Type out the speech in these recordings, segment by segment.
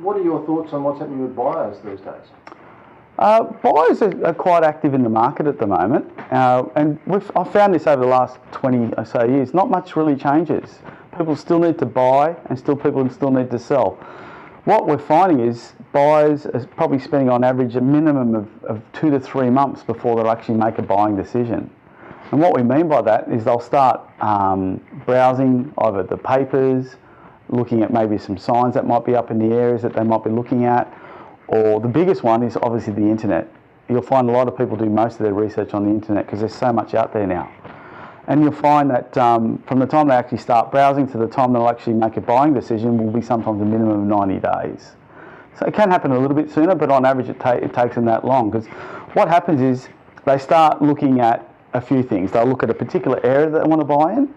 what are your thoughts on what's happening with buyers these days? Buyers are quite active in the market at the moment, and I've found this over the last 20 or so years. Not much really changes. People still need to buy, and people still need to sell. What we're finding is buyers are probably spending on average a minimum of 2 to 3 months before they'll actually make a buying decision. And what we mean by that is they'll start browsing either the papers, looking at maybe some signs that might be up in the areas that they might be looking at, or the biggest one is obviously the internet. You'll find a lot of people do most of their research on the internet because there's so much out there now. And you'll find that from the time they actually start browsing to the time they'll actually make a buying decision will be sometimes a minimum of 90 days. So it can happen a little bit sooner, but on average it takes them that long, because what happens is they start looking at a few things. They'll look at a particular area that they want to buy in.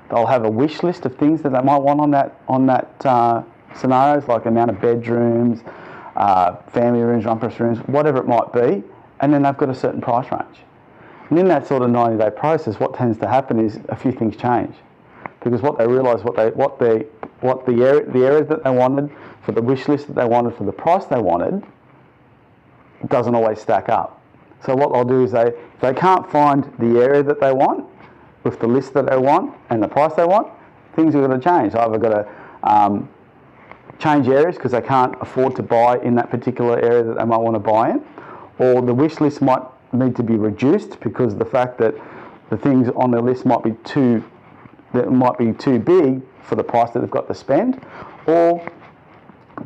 They'll have a wish list of things that they might want on that scenarios, like amount of bedrooms, family rooms, rumpus rooms, whatever it might be, and then they've got a certain price range. And in that sort of 90-day process, what tends to happen is a few things change, because what they realise, the areas that they wanted, for the wish list that they wanted, for the price they wanted, doesn't always stack up. So what they'll do is if they can't find the area that they want with the list that they want and the price they want, things are going to change. They've either got to change areas because they can't afford to buy in that particular area that they might want to buy in, or the wish list might need to be reduced because of the fact that the things on their list might be too big for the price that they've got to spend, or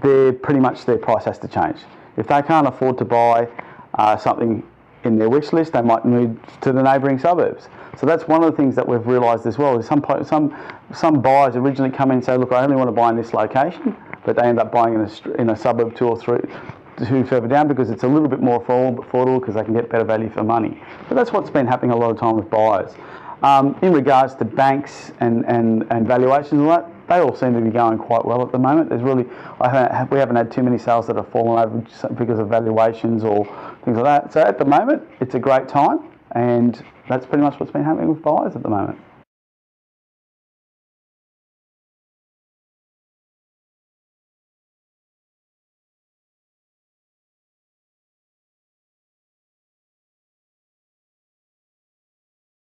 pretty much their price has to change. If they can't afford to buy something in their wish list, they might move to the neighbouring suburbs. So that's one of the things that we've realised as well, is some buyers originally come in and say, look, I only want to buy in this location, but they end up buying in a suburb 2 or 3 further down because it's a little bit more affordable because they can get better value for money. But that's what's been happening a lot of time with buyers. In regards to banks and valuations and all that, they all seem to be going quite well at the moment. We haven't had too many sales that have fallen over because of valuations or things like that. So at the moment, it's a great time, and that's pretty much what's been happening with buyers at the moment.